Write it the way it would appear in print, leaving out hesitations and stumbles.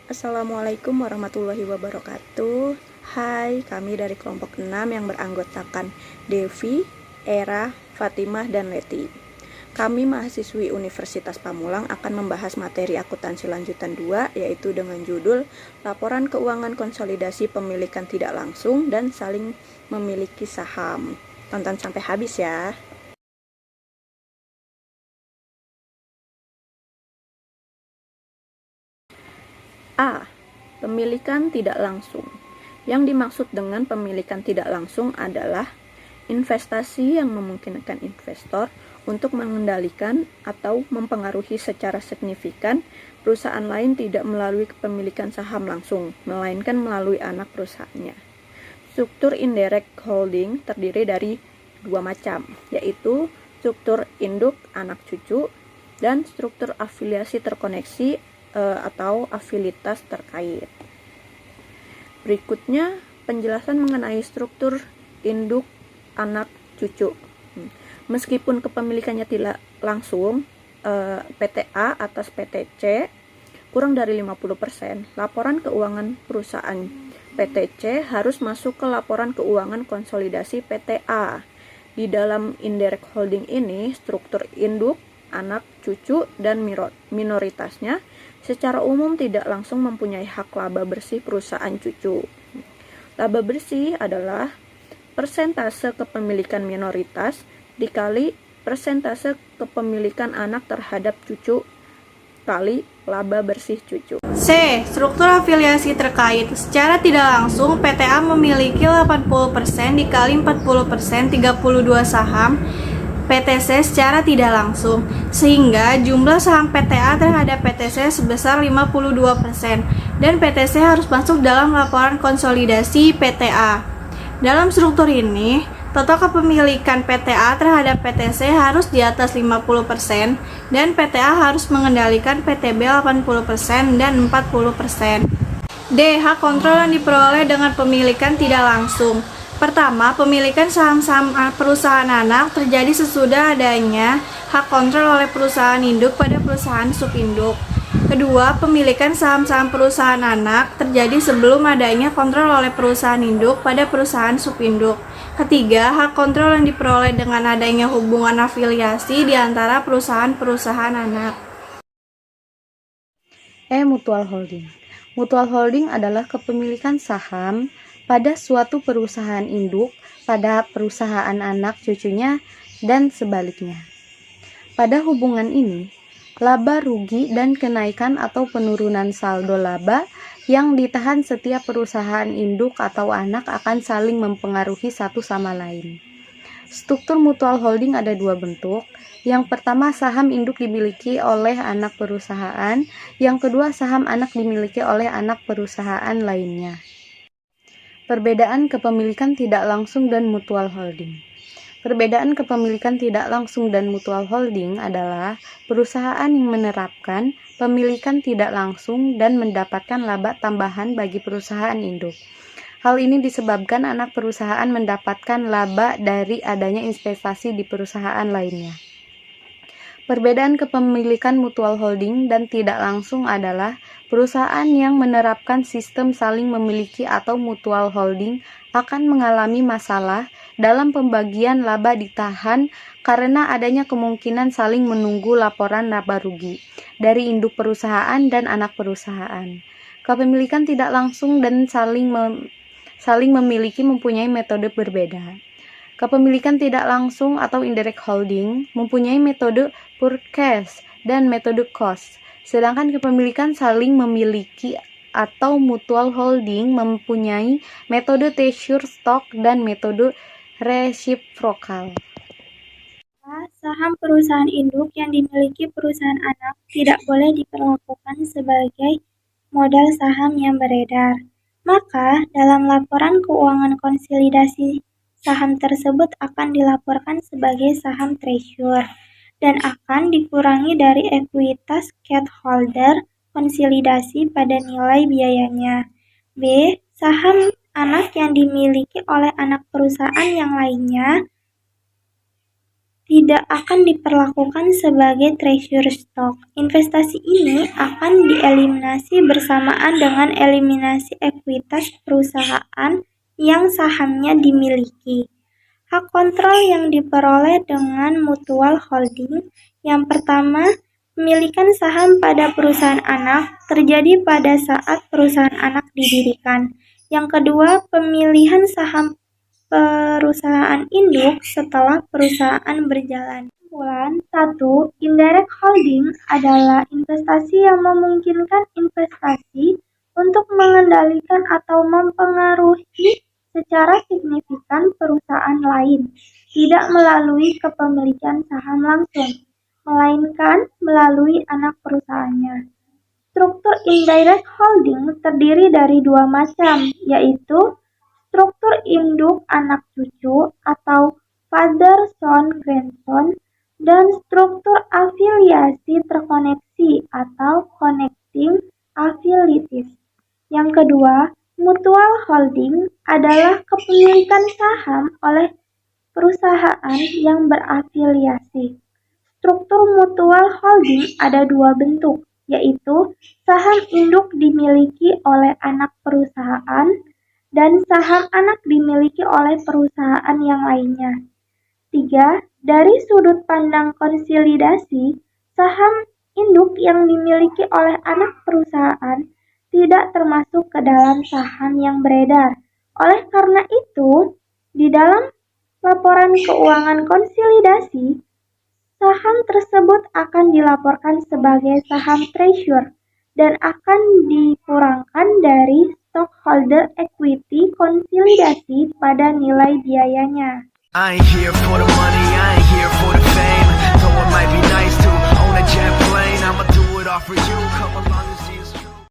Assalamualaikum warahmatullahi wabarakatuh. Hai, kami dari kelompok 6 yang beranggotakan Devi, Era, Fatimah, dan Leti. Kami mahasiswi Universitas Pamulang akan membahas materi akuntansi lanjutan 2, yaitu dengan judul Laporan Keuangan Konsolidasi Pemilikan Tidak Langsung dan Saling Memiliki Saham. Tonton sampai habis ya. A. Pemilikan tidak langsung. Yang dimaksud dengan pemilikan tidak langsung adalah investasi yang memungkinkan investor untuk mengendalikan atau mempengaruhi secara signifikan perusahaan lain tidak melalui kepemilikan saham langsung, melainkan melalui anak perusahaannya. Struktur indirect holding terdiri dari dua macam, yaitu struktur induk anak cucu dan struktur afiliasi terkoneksi atau afilitas terkait. Berikutnya penjelasan mengenai struktur induk anak cucu. Meskipun kepemilikannya tidak langsung, PTA atas PTC kurang dari 50%, laporan keuangan perusahaan PTC harus masuk ke laporan keuangan konsolidasi PTA. Di dalam indirect holding ini, struktur induk, anak, cucu, dan minoritasnya secara umum tidak langsung mempunyai hak laba bersih perusahaan cucu. Laba bersih adalah persentase kepemilikan minoritas dikali persentase kepemilikan anak terhadap cucu kali laba bersih cucu. C. Struktur afiliasi terkait. Secara tidak langsung, PTA memiliki 80% dikali 40% 32 saham PTC secara tidak langsung, sehingga jumlah saham PTA terhadap PTC sebesar 52% dan PTC harus masuk dalam laporan konsolidasi PTA. Dalam struktur ini, total kepemilikan PTA terhadap PTC harus di atas 50% dan PTA harus mengendalikan PTB 80% dan 40%. D. Hak kontrol yang diperoleh dengan pemilikan tidak langsung. Pertama, pemilikan saham-saham perusahaan anak terjadi sesudah adanya hak kontrol oleh perusahaan induk pada perusahaan subinduk. Kedua, pemilikan saham-saham perusahaan anak terjadi sebelum adanya kontrol oleh perusahaan induk pada perusahaan subinduk. Ketiga, hak kontrol yang diperoleh dengan adanya hubungan afiliasi di antara perusahaan-perusahaan anak. Mutual holding. Mutual holding adalah kepemilikan saham pada suatu perusahaan induk pada perusahaan anak cucunya dan sebaliknya. Pada hubungan ini, laba rugi dan kenaikan atau penurunan saldo laba yang ditahan setiap perusahaan induk atau anak akan saling mempengaruhi satu sama lain. Struktur mutual holding ada dua bentuk. Yang pertama, saham induk dimiliki oleh anak perusahaan. Yang kedua, saham anak dimiliki oleh anak perusahaan lainnya. Perbedaan kepemilikan tidak langsung dan mutual holding. Perbedaan kepemilikan tidak langsung dan mutual holding adalah perusahaan yang menerapkan pemilikan tidak langsung dan mendapatkan laba tambahan bagi perusahaan induk. Hal ini disebabkan anak perusahaan mendapatkan laba dari adanya investasi di perusahaan lainnya. Perbedaan kepemilikan mutual holding dan tidak langsung adalah perusahaan yang menerapkan sistem saling memiliki atau mutual holding akan mengalami masalah dalam pembagian laba ditahan karena adanya kemungkinan saling menunggu laporan laba rugi dari induk perusahaan dan anak perusahaan. Kepemilikan tidak langsung dan saling memiliki mempunyai metode berbeda. Kepemilikan tidak langsung atau indirect holding mempunyai metode purchase dan metode cost, sedangkan kepemilikan saling memiliki atau mutual holding mempunyai metode treasury stock dan metode reciprocal. Saham perusahaan induk yang dimiliki perusahaan anak tidak boleh diperlakukan sebagai modal saham yang beredar. Maka, dalam laporan keuangan konsolidasi, saham tersebut akan dilaporkan sebagai saham treasury dan akan dikurangi dari ekuitas shareholder konsolidasi pada nilai biayanya. B. Saham anak yang dimiliki oleh anak perusahaan yang lainnya tidak akan diperlakukan sebagai treasury stock. Investasi ini akan dieliminasi bersamaan dengan eliminasi ekuitas perusahaan yang sahamnya dimiliki. Hak kontrol yang diperoleh dengan mutual holding. Yang pertama, pemilikan saham pada perusahaan anak terjadi pada saat perusahaan anak didirikan. Yang kedua, pemilihan saham perusahaan induk setelah perusahaan berjalan. Kesimpulan 1. Indirect holding adalah investasi yang memungkinkan investasi untuk mengendalikan atau mempengaruhi secara signifikan perusahaan lain, tidak melalui kepemilikan saham langsung, melainkan melalui anak perusahaannya. Struktur indirect holding terdiri dari dua macam, yaitu struktur induk anak cucu atau father-son-grandson dan struktur afiliasi terkoneksi atau connecting affiliates. Yang kedua, mutual holding adalah kepemilikan saham oleh perusahaan yang berafiliasi. Struktur mutual holding ada dua bentuk, yaitu saham induk dimiliki oleh anak perusahaan dan saham anak dimiliki oleh perusahaan yang lainnya. 3. Dari sudut pandang konsolidasi, saham induk yang dimiliki oleh anak perusahaan tidak termasuk ke dalam saham yang beredar. Oleh karena itu, di dalam laporan keuangan konsolidasi, saham tersebut akan dilaporkan sebagai saham treasury dan akan dikurangkan dari stockholder equity konsolidasi pada nilai biayanya. I ain't here for the money, I ain't